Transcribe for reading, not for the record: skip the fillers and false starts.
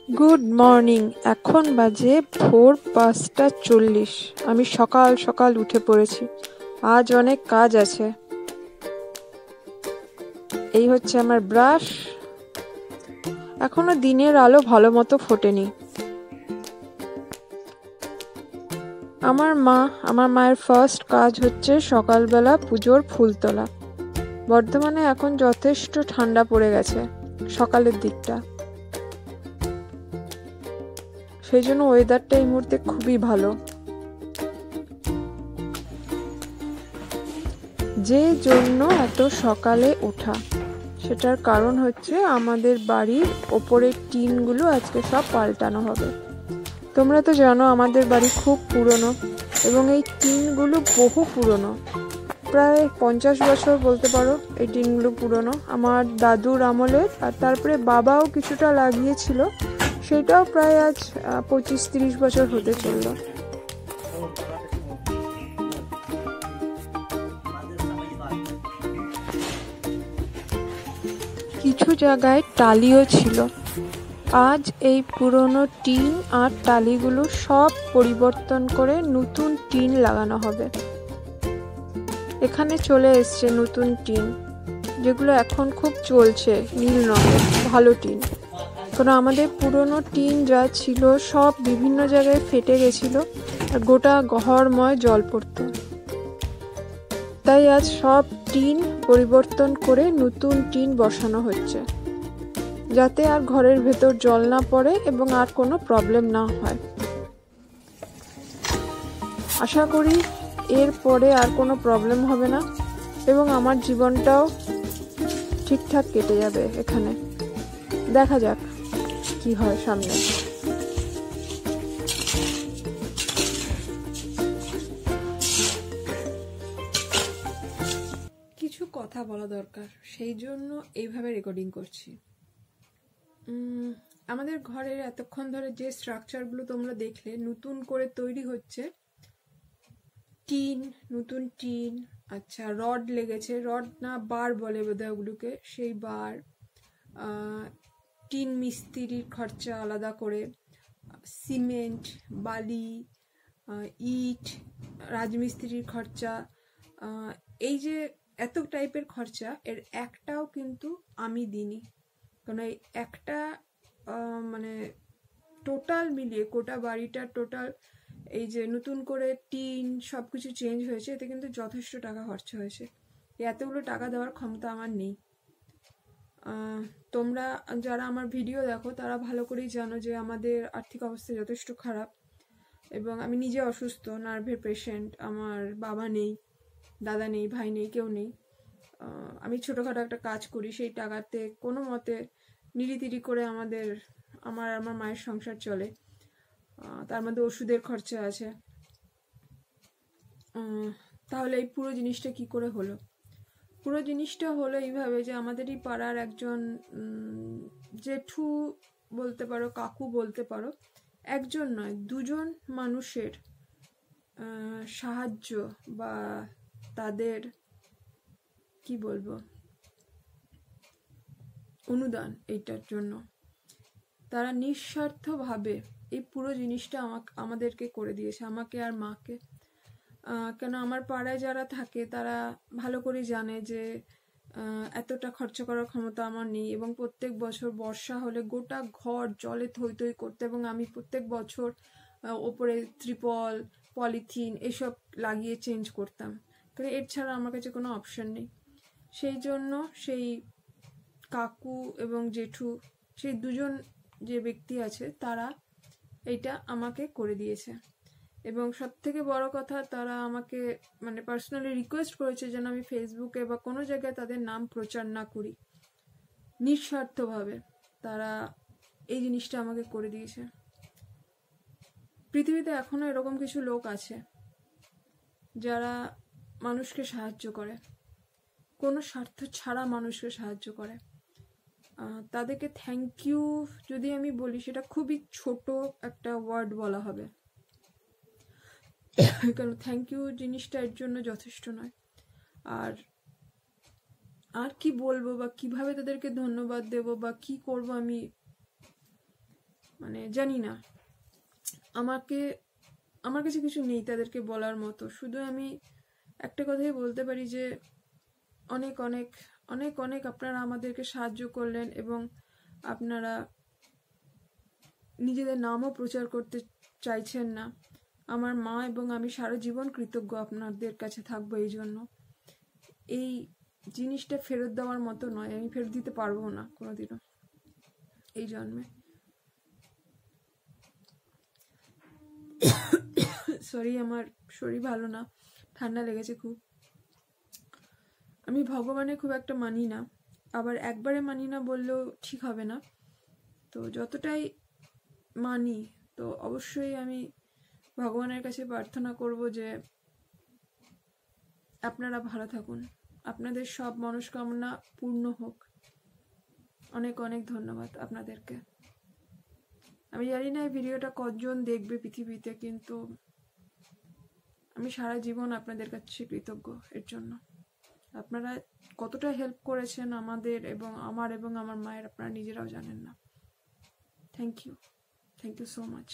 Good morning. এখন বাজে ভোর 5:40। আমি সকাল সকাল উঠে পড়েছি। আজ অনেক কাজ আছে। এই হচ্ছে আমার ব্রাশ। এখনো দিনের আলো ভালো মতো ফোটেনি। আমার মায়ের ফার্স্ট কাজ হচ্ছে সকালবেলা পুজোর ফুল তোলা। বর্ধমানে এখন যথেষ্ট ঠান্ডা পড়ে গেছে সকালের দিকটা, সেই জন্য ওয়েদারটা এই মুহূর্তে খুবই ভালো। যে জন্য এত সকালে ওঠা, সেটার কারণ হচ্ছে আমাদের বাড়ির ওপরের টিনগুলো আজকে সব পাল্টানো হবে। তোমরা তো জানো আমাদের বাড়ি খুব পুরনো, এবং এই টিনগুলো বহু পুরনো, প্রায় 50 বছর বলতে পারো। এই টিনগুলো পুরনো আমার দাদুর আমলের, আর তারপরে বাবাও কিছুটা লাগিয়েছিল, সেটাও প্রায় আজ 25-30 বছর হতে চললো। কিছু জায়গায় টালিও ছিল। আজ এই পুরনো টিন আর টালিগুলো সব পরিবর্তন করে নতুন টিন লাগানো হবে। এখানে চলে এসছে নতুন টিন, যেগুলো এখন খুব চলছে, নীল রঙের ভালো টিন। কারণ আমাদের পুরনো টিন যা ছিল সব বিভিন্ন জায়গায় ফেটে গেছিল, আর গোটা ঘরময় জল পড়তো। তাই আজ সব টিন পরিবর্তন করে নতুন টিন বসানো হচ্ছে, যাতে আর ঘরের ভেতর জল না পড়ে এবং আর কোনো প্রবলেম না হয়। আশা করি এরপরে আর কোনো প্রবলেম হবে না, এবং আমার জীবনটাও ঠিকঠাক কেটে যাবে এখানে। দেখা যাক কি হয় সামনে। কিছু কথা বলা দরকার, সেই জন্য এইভাবে রেকর্ডিং করছি। আমাদের ঘরের এতক্ষণ ধরে যে স্ট্রাকচারগুলো তোমরা দেখলে নতুন করে তৈরি হচ্ছে, টিন, নতুন টিন, আচ্ছা রড লেগেছে, রড না বার বলে বোধহয় ওগুলোকে, সেই বার, টিন মিস্ত্রির খরচা আলাদা করে, সিমেন্ট, বালি, ইট, রাজমিস্ত্রির খরচা, এই যে এত টাইপের খরচা, এর একটাও কিন্তু আমি দিইনি। কারণ এই একটা মানে টোটাল মিলিয়ে গোটা বাড়িটা টোটাল, এই যে নতুন করে টিন সব কিছু চেঞ্জ হয়েছে, এতে কিন্তু যথেষ্ট টাকা খরচা হয়েছে। এতগুলো টাকা দেওয়ার ক্ষমতা আমার নেই। তোমরা যারা আমার ভিডিও দেখো তারা ভালো করেই জানো যে আমাদের আর্থিক অবস্থা যথেষ্ট খারাপ, এবং আমি নিজে অসুস্থ, নার্ভের পেশেন্ট। আমার বাবা নেই, দাদা নেই, ভাই নেই, কেউ নেই। আমি ছোটোখাটো একটা কাজ করি, সেই টাকাতে কোনো মতে নিরিতিরি করে আমার মায়ের সংসার চলে। তার মধ্যে ওষুধের খরচা আছে। তাহলে এই পুরো জিনিসটা কি করে হলো? পুরো জিনিসটা হলো এইভাবে যে আমাদেরই পাড়ার একজন জেঠু বলতে পারো, কাকু বলতে পারো, একজন নয় দুজন মানুষের সাহায্য বা তাদের কি বলবো অনুদান, এইটার জন্য তারা নিঃস্বার্থভাবে এই পুরো জিনিসটা আমাদেরকে করে দিয়েছে, আমাকে আর মাকে। কেন আমার পাড়ায় যারা থাকে তারা ভালো করে জানে যে এতটা খরচা করার ক্ষমতা আমার নেই, এবং প্রত্যেক বছর বর্ষা হলে গোটা ঘর জলে থই থই করতে, এবং আমি প্রত্যেক বছর ওপরে ত্রিপল, পলিথিন এসব লাগিয়ে চেঞ্জ করতাম। কারণ এর ছাড়া আমার কাছে কোনো অপশন নেই। সেই জন্য সেই কাকু এবং জেঠু, সেই দুজন যে ব্যক্তি আছে, তারা এইটা আমাকে করে দিয়েছে। এবং সব থেকে বড় কথা, তারা আমাকে মানে পার্সোনালি রিকোয়েস্ট করেছে যেন আমি ফেসবুকে বা কোনো জায়গায় তাদের নাম প্রচার না করি। নিঃস্বার্থভাবে তারা এই জিনিসটা আমাকে করে দিয়েছে। পৃথিবীতে এখনো এরকম কিছু লোক আছে যারা মানুষকে সাহায্য করে, কোনো স্বার্থ ছাড়া মানুষকে সাহায্য করে। তাদেরকে থ্যাংক ইউ যদি আমি বলি, সেটা খুবই ছোট একটা ওয়ার্ড বলা হবে, কারণ থ্যাংক ইউ জিনিসটা এর জন্য যথেষ্ট নয়। আর কি বলবো বা কিভাবে তাদেরকে ধন্যবাদ দেব বা কি করব, আমি মানে জানি না, আমার কাছে কিছু নেই তাদেরকে বলার মতো। শুধু আমি একটা কথাই বলতে পারি যে অনেক অনেক অনেক অনেক আপনারা আমাদেরকে সাহায্য করলেন, এবং আপনারা নিজেদের নামও প্রচার করতে চাইছেন না। আমার মা এবং আমি সারা জীবন কৃতজ্ঞ আপনাদের কাছে থাকবো এই জন্য। এই জিনিসটা ফেরত দেওয়ার মতো নয়, আমি ফেরত দিতে পারবো না কোনোদিনও এই জন্মে। সরি, আমার শরীর ভালো না, ঠান্ডা লেগেছে খুব। আমি ভগবানে খুব একটা মানি না, আবার একবারে মানি না বললেও ঠিক হবে না। তো যতটাই মানি, তো অবশ্যই আমি ভগবানের কাছে প্রার্থনা করব যে আপনারা ভালো থাকুন, আপনাদের সব মনস্কামনা পূর্ণ হোক। অনেক অনেক ধন্যবাদ আপনাদেরকে। আমি জানি না এই ভিডিওটা কতজন দেখবে পৃথিবীতে, কিন্তু আমি সারা জীবন আপনাদের কাছে কৃতজ্ঞ এর জন্য। আপনারা কতটা হেল্প করেছেন আমাদের এবং আমার মায়ের, আপনারা নিজেরাও জানেন না। Thank you so much.